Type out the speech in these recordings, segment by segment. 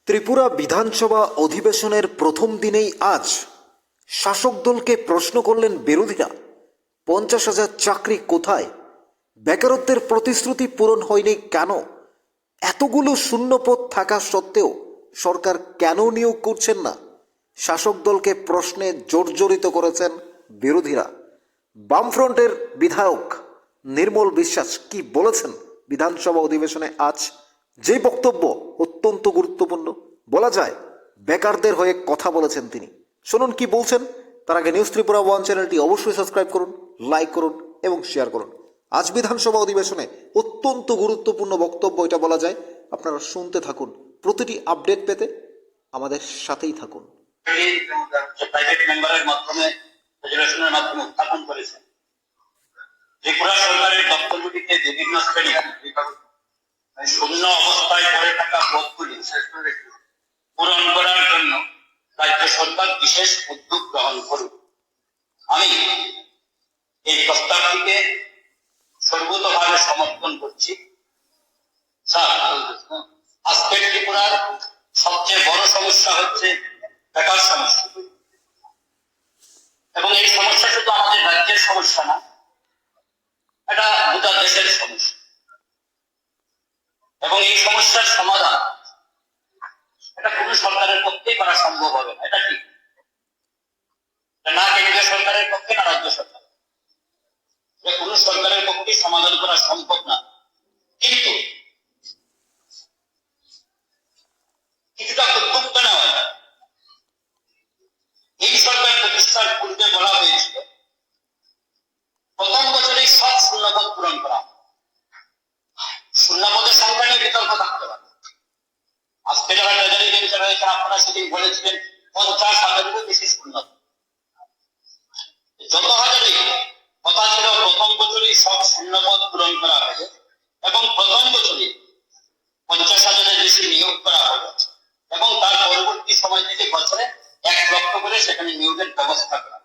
ত্রিপুরা বিধানসভা অধিবেশনের প্রথম দিনেই আজ শাসক দলকে প্রশ্ন করলেন বিরোধীরা। 50,000 চাকরি কোথায়? বেকারত্বের প্রতিশ্রুতি পূরণ হয়নি কেন? এতগুলো শূন্যপদ থাকা সত্ত্বেও সরকার কেন নিয়োগ করছেন না? শাসক দলকে প্রশ্নে জর্জরিত করেছেন বিরোধীরা। বামফ্রন্টের বিধায়ক নির্মল বিশ্বাস কি বলেছেন বিধানসভা অধিবেশনে আজ? যে বক্তব্য অত্যন্ত গুরুত্বপূর্ণ, বলা যায় বেকারদের হয়ে কথা বলেছেন তিনি। শুনুন কি বলছেন। তার আগে নিউজ ত্রিপুরা ওয়ান চ্যানেলটি অবশ্যই সাবস্ক্রাইব করুন, লাইক করুন এবং শেয়ার করুন। আজ বিধানসভা অধিবেশনে অত্যন্ত গুরুত্বপূর্ণ বক্তব্য এটা বলা যায়। আপনারা শুনতে থাকুন, প্রতিটি আপডেট পেতে আমাদের সাথেই থাকুন। প্রাইভেট মেম্বারের মাধ্যমে রেজুলেশনের মাধ্যমে উত্থাপন করেছে। ত্রিপুরা সরকারের দপ্তরগুলিতে বিভিন্ন শ্রেণী শূন্য অবস্থায় পড়ে থাকা পদগুলি পূরণ করার জন্য রাজ্য সরকার বিশেষ উদ্যোগ গ্রহণ করুক। আমি এই প্রস্তাবটিকে সর্বতভাবে সমর্থন করছি। আজকের ত্রিপুরার সবচেয়ে বড় সমস্যা হচ্ছে বেকার সমস্যা, এবং এই সমস্যা শুধু আমাদের রাজ্যের সমস্যা না, এটা গোটা দেশের সমস্যা। এবং এই সমস্যার সমাধান এটা কোন সরকারের পক্ষেই করা সম্ভব হবে না, এটা ঠিক না। কেন্দ্রীয় সরকারের পক্ষে না রাজ্য সরকার, কোন সরকারের পক্ষেই সমাধান করা সম্ভব না। কিন্তু কিছুটা উদ্যোগ নেওয়া যায়। এই সরকার প্রতিষ্ঠার পূর্বে বলা হয়েছিল প্রথম বছরেই সব শূন্যপদ পূরণ করা। শূন্যপদের সংখ্যা নিয়ে বিতর্ক থাকতে পারে। আজকে যারা ট্রেজারি মিনিস্টার হয়েছেন আপনারা সেদিন বলেছিলেন 50,000-এরও বেশি শূন্যপদ। যত হাজারই কথা ছিল প্রথম বছরেই সব শূন্যপদ পূরণ করা হবে এবং প্রথম বছরে 50,000-এর বেশি নিয়োগ করা হবে এবং তার পরবর্তী সময় থেকে বছরে 1 লক্ষ করে সেখানে নিয়োগের ব্যবস্থা করা।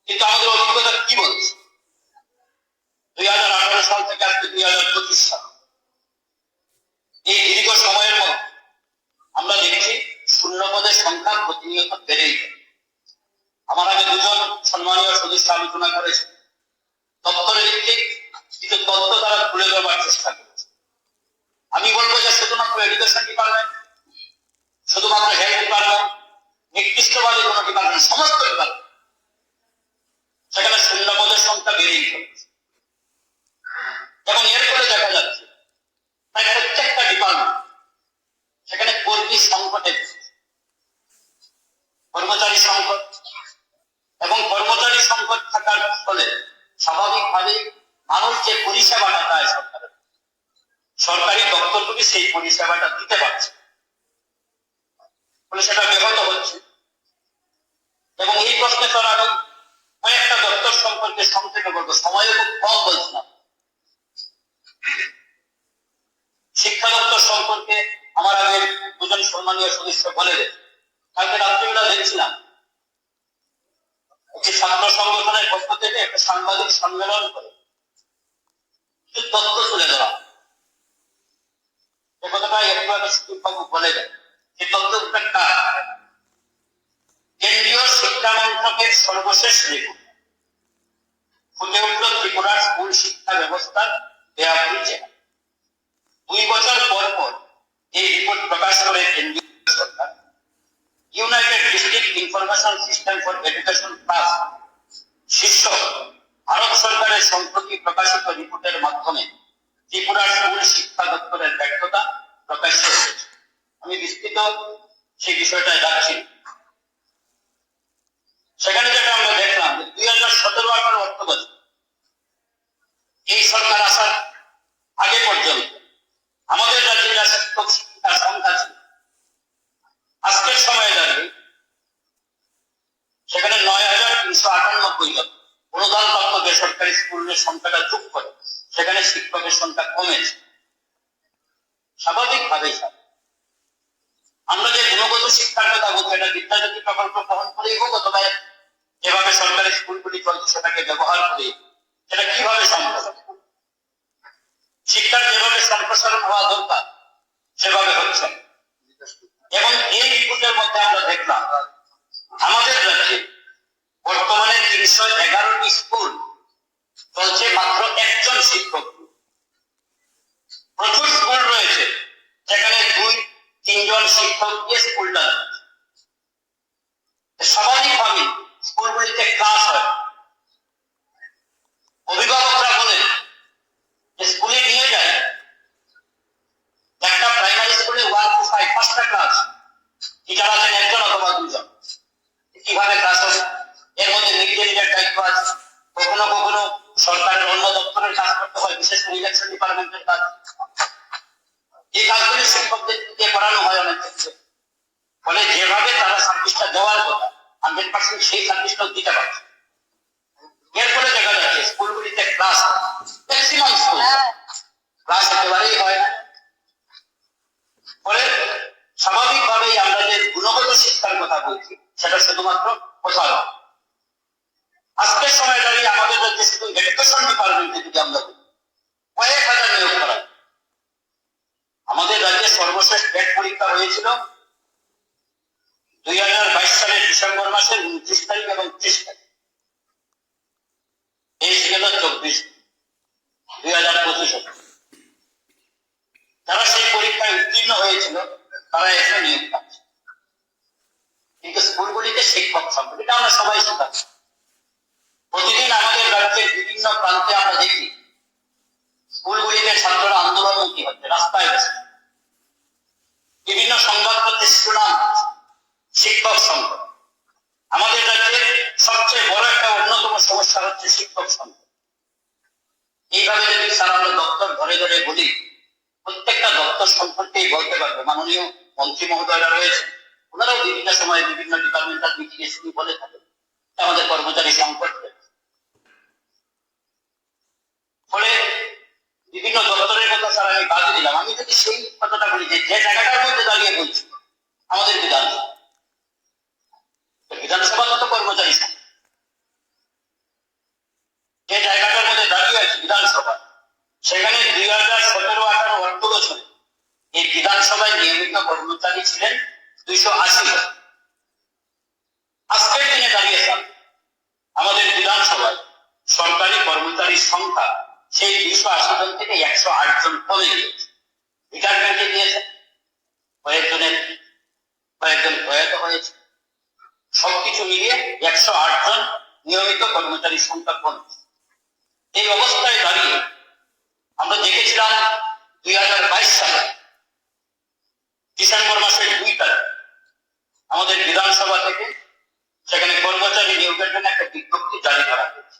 কিন্তু আমাদের অভিজ্ঞতা কি বলছে? 2018 সাল থেকে আজকে 2025 সাল, এই দীর্ঘ সময়ের মধ্যে আমরা দেখছি শূন্যপদের সংখ্যা প্রতিনিয়ত বেড়েই যায়। আমার আগে দুজন সম্মানীয় সদস্য আলোচনা করেছে, দপ্তরের ভিত্তিক কিছু তথ্য তারা তুলে ধরবার চেষ্টা করেছে। আমি বলবো যে শুধুমাত্র এডুকেশন ডিপার্টমেন্ট, শুধুমাত্র হেলথ ডিপার্টমেন্ট, নির্দিষ্টভাবে কোন ডিপার্টমেন্ট, সমস্ত ডিপার্টমেন্ট সেখানে শূন্যপদের সংখ্যা বেড়েই চলেছে। এবং এর ফলে দেখা যাচ্ছে প্রায় প্রত্যেকটা ডিপার্টমেন্ট সেখানে কর্মী সংকটে, কর্মচারী সংকট, এবং কর্মচারী সংকট থাকার ফলে স্বাভাবিকভাবে মানুষ যে পরিষেবাটা পায় সরকারের, সরকারি দপ্তরগুলি সেই পরিষেবাটা দিতে পারছে, ফলে সেটা ব্যাহত হচ্ছে। এবং এই প্রশ্নে তো আমি কয়েকটা দপ্তর সম্পর্কে সংক্ষেপে বলবো, সময়ও খুব কম বলছিলাম। শিক্ষা দপ্তর সম্পর্কে আমার আগে দুজন সম্মানীয় সদস্য বলে গেছে। কালকে রাত্রিবেলা দেখছিলাম একটি ছাত্র সংগঠনের পক্ষ থেকে একটা সাংবাদিক সম্মেলন করে কিছু তথ্য তুলে ধরা। এ কথাটা একটু আগে সুদীপবাবু বলে দেন। এই তথ্যটা কেন্দ্রীয় শিক্ষা মন্ত্রকের সর্বশেষ রিপোর্ট ফুটে উঠল ত্রিপুরার স্কুল শিক্ষা ব্যবস্থার বেহাল চেহারা। 2 বছর পর পর এই রিপোর্ট প্রকাশ করে কেন্দ্রীয় সরকার। United District Information System for Education plus শীর্ষক ভারত সরকারের সম্প্রতি প্রকাশিত রিপোর্টের মাধ্যমে ত্রিপুরার স্কুল শিক্ষা দপ্তরের ব্যর্থতা প্রকাশ হয়েছে। আমি বিস্তৃত সেই বিষয়টায় যাচ্ছি। সেখানে যেটা আমরা দেখলাম 2017-18 অর্থ বছর এই সরকার আসার আগে পর্যন্ত আমাদের রাজ্যে যা শিক্ষক শিক্ষিকার সংখ্যা ছিল, আজকের সময়ে দাঁড়িয়ে সেখানে 9,398 জন অনুদানপ্রাপ্ত বেসরকারি স্কুলের সংখ্যাটা যোগ করে সেখানে শিক্ষকের সংখ্যা কমেছে। স্বাভাবিকভাবেই আমরা যে গুণগত শিক্ষার কথা বলছি, এটা বিদ্যাজ্যোতি প্রকল্প গ্রহণ করেই হোক অথবা যেভাবে সরকারি স্কুলগুলি চলছে সেটাকে ব্যবহার করে, সেটা কিভাবে সম্ভব? শিক্ষার যেভাবে সম্প্রসারণ হওয়া দরকার সেভাবে হচ্ছে। করানো হয় অনেক ক্ষেত্রে, ফলে যেভাবে তারা সার্ভিসটা দেওয়ার কথা 100% সেই সার্ভিসটাও দিতে পারছে। এর ফলে দেখা যাচ্ছে স্কুলগুলিতে ক্লাস, ম্যাক্সিমাম স্কুল ক্লাস একেবারেই হয় না। ফলে স্বাভাবিকভাবেই আমরা যে গুণগত শিক্ষার কথা বলছি সেটা শুধুমাত্র কোথাও নয়। আজকের সময় দাঁড়িয়ে আমাদের রাজ্যে শুধু এডুকেশন ডিপার্টমেন্টে যদি আমরা কয়েক হাজার নিয়োগ করা, আমাদের রাজ্যে সর্বশেষ টেট পরীক্ষা হয়েছিল 2022 সালের ডিসেম্বর মাসের 29 তারিখ এবং 30 তারিখ। এই গেল 2025 যারা সেই পরীক্ষায় উত্তীর্ণ হয়েছিল তারা এসে নিয়োগ পাচ্ছে। কিন্তু স্কুলগুলিতে শিক্ষক সংকট, এটা আমরা সবাই শিখাচ্ছি। প্রতিদিন আমাদের রাজ্যের বিভিন্ন প্রান্তে আমরা দেখি স্কুলগুলিতে ছাত্ররা আন্দোলনমুখী হচ্ছে, রাস্তায় বসে। বিভিন্ন সংবাদপত্রে শিরোনাম শিক্ষক সংকট। আমাদের রাজ্যের সবচেয়ে বড় একটা অন্যতম সমস্যা হচ্ছে শিক্ষক সংকট। এইভাবে যদি স্যার আমরা দপ্তর ধরে ধরে বলি, প্রত্যেকটা দপ্তর সম্পর্কেই বলতে পারবে। মাননীয় মন্ত্রী মহোদয়রা রয়েছেন, ওনারাও বিভিন্ন সময়ে বিভিন্ন ডিপার্টমেন্টাল মিটিং এ শুধু বলে থাকেন আমাদের কর্মচারী সংকট রয়েছে। ফলে বিভিন্ন দপ্তরের কথা স্যার আমি বাদ দিলাম। আমি যদি সেই কথাটা বলি যে জায়গাটার মধ্যে দাঁড়িয়ে বলছি আমাদের বিধানসভা তো কর্মচারী সংকট, যে জায়গাটার মধ্যে দাঁড়িয়ে আছে বিধানসভা, সেখানে 2017-18 অর্থ বছরে এই বিধানসভায় নিয়মিত কর্মচারী ছিলেন 280 জন। আজকের দিনে দাঁড়িয়ে আমাদের বিধানসভায় সরকারি কর্মচারীর সংখ্যা সেই 280 জন থেকে 108 জন কমে গিয়েছে। রিটায়ারমেন্টে দিয়েছে, কয়েকজন প্রয়াত হয়েছে। সবকিছু মিলিয়ে 108 জন নিয়মিত কর্মচারীর সংখ্যা কমেছে। এই অবস্থায় দাঁড়িয়ে আমরা দেখেছিলাম 2022 সালে ডিসেম্বর মাসের 2 তারিখ আমাদের বিধানসভা থেকে সেখানে কর্মচারী নিয়োগের জন্য একটা বিজ্ঞপ্তি জারি করা হয়েছে।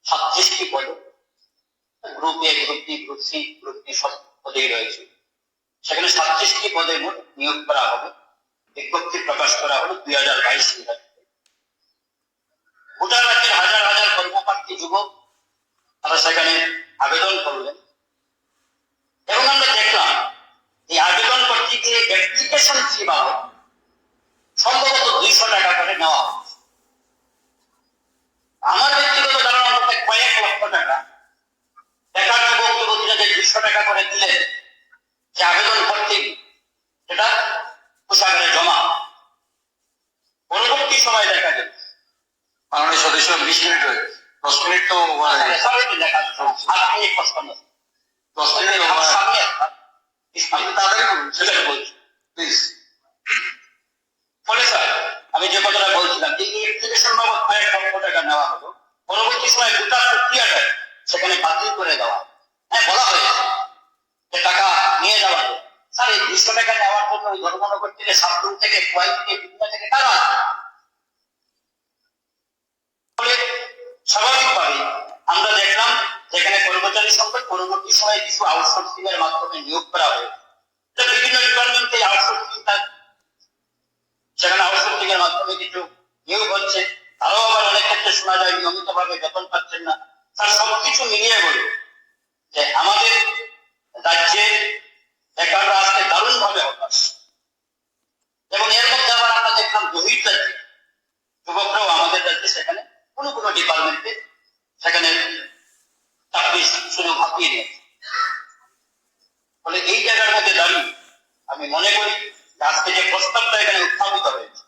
36টি পদে, group A, group B, group C, group D সব পদেই রয়েছে। সেখানে 36টি পদে মোট নিয়োগ করা হবে। বিজ্ঞপ্তি প্রকাশ করা হলো 2022 সালে। গোটা রাজ্যের হাজার হাজার কর্মপ্রার্থী যুবক তারা সেখানে আবেদন করলেন এবং আমরা দেখলাম এই আবেদন করতে গিয়ে অ্যাপ্লিকেশন ফি বাবদ সম্ভবত 200 টাকা করে নেওয়া হচ্ছে। আমার ব্যক্তিগত ধারণা মধ্যে কয়েক লক্ষ টাকা বেকার যুবক যুবতীরা যে 200 টাকা করে দিলেন যে আবেদন করতে, সেটা কোষাগারে জমা। পরবর্তী সময় দেখা গেল মাননীয় সদস্য 20 মিনিট হয়ে 10 মিনিট তো দেখা 8 মিনিট 10 মিনিট সামনে তাড়াতাড়ি বলুন, সেটা বলছি প্লিজ। ফলে স্যার আমি যে কথাটা বলছিলাম যে এই অ্যাপ্লিকেশন বাবদ কয়েক লক্ষ টাকা নেওয়া হলো, পরবর্তী সময় গোটা প্রক্রিয়াটা সেখানে বাতিল করে দেওয়া। হ্যাঁ, বলা হয়েছে যে টাকা নিয়ে যাওয়া হবে। স্যার এই 200 টাকা নেওয়ার জন্য ওই ধর্মনগর থেকে, সাতরুম থেকে, কোয়াই থেকে, বিভিন্ন থেকে কারা আসবে? ফলে স্বাভাবিকভাবেই আমরা দেখলাম যেখানে কর্মচারী সংকট, পরবর্তী সময়ে কিছু আউটসোর্সিং এর মাধ্যমে নিয়োগ করা হয়েছে। বিভিন্ন ডিপার্টমেন্টে আউটসোর্সিং, সেখানে আউটসোর্সিং এর মাধ্যমে কিছু নিয়োগ হচ্ছে। তারাও আবার অনেক ক্ষেত্রে শোনা যায় নিয়মিত ভাবে বেতন পাচ্ছেন না। তার সবকিছু মিলিয়ে বলি যে আমাদের রাজ্যে বেকাররা আজকে দারুণ ভাবে হতাশ। এবং এর মধ্যে আবার আমরা দেখলাম বহির রাজ্যে যুবকরাও আমাদের রাজ্যে সেখানে কোনো কোনো ডিপার্টমেন্টে সেখানে চাকরির সুযোগ হাতিয়ে নিয়েছে। ফলে এই জায়গার মধ্যে দাঁড়িয়ে আমি মনে করি আজকে যে প্রস্তাবটা এখানে উত্থাপিত হয়েছে,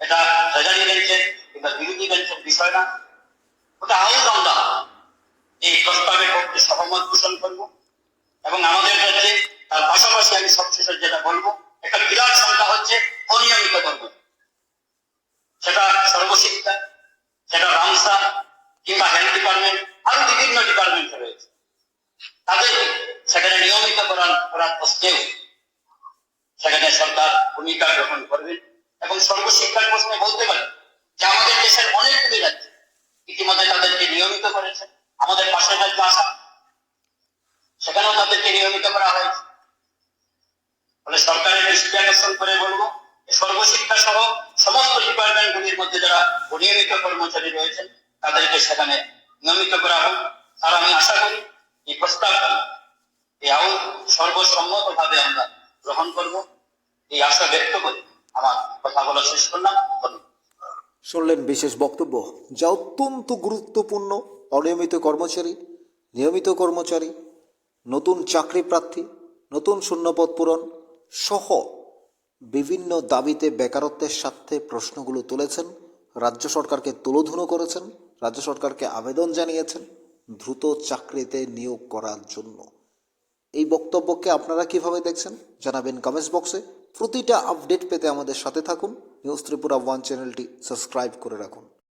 এটা ট্রেজারি বেঞ্চের কিংবা বিরোধী বেঞ্চের বিষয় না। ওটা হাউস আমরা এই প্রস্তাবের পক্ষে সহমত পোষণ করবো এবং আমাদের রাজ্যে তার পাশাপাশি আমি সবশেষে যেটা বলবো, একটা বিরাট সংখ্যা হচ্ছে অনিয়মিত কর্ম, সেটা সর্বশিক্ষা, সেটা রামসা কিংবা হেলথ ডিপার্টমেন্ট, আরো বিভিন্ন ডিপার্টমেন্ট রয়েছে। তাদের সেখানে নিয়মিতকরণ করার প্রশ্নেও সেখানে সরকার ভূমিকা গ্রহণ করবে। এবং সর্বশিক্ষার প্রশ্নে বলতে পারি যে আমাদের দেশের অনেকগুলি রাজ্য ইতিমধ্যে তাদেরকে নিয়মিত করেছে। আমাদের পাশের রাজ্য আসাম, সেখানেও তাদেরকে নিয়মিত করা হয়েছে। অনিয়মিত কর্মচারী রয়েছেন তাদেরকে সেখানে নিয়মিত করা হোক। আর আমি আশা করি এই প্রস্তাবটি এই আইন সর্বসম্মতভাবে আমরা গ্রহণ করব, এই আশা ব্যক্ত করি আমার কথা বলা শেষ করলাম। ধন্যবাদ। শুনলেন বিশেষ বক্তব্য, যা অত্যন্ত গুরুত্বপূর্ণ। অনিয়মিত কর্মচারী, নিয়মিত কর্মচারী, নতুন চাকরি প্রার্থী, নতুন শূন্যপদ পূরণ সহ বিভিন্ন দাবিতে বেকারত্বের স্বার্থে প্রশ্নগুলো তুলেছেন, রাজ্য সরকারকে তুলোধুনো করেছেন, রাজ্য সরকারকে আবেদন জানিয়েছেন দ্রুত চাকরিতে নিয়োগ করার জন্য। এই বক্তব্যকে আপনারা কিভাবে দেখছেন জানাবেন কমেন্টস বক্সে। প্রতিটা আপডেট পেতে আমাদের সাথে থাকুন। নিউজ ত্রিপুরা 1 চ্যানেলটি সাবস্ক্রাইব করে রাখুন।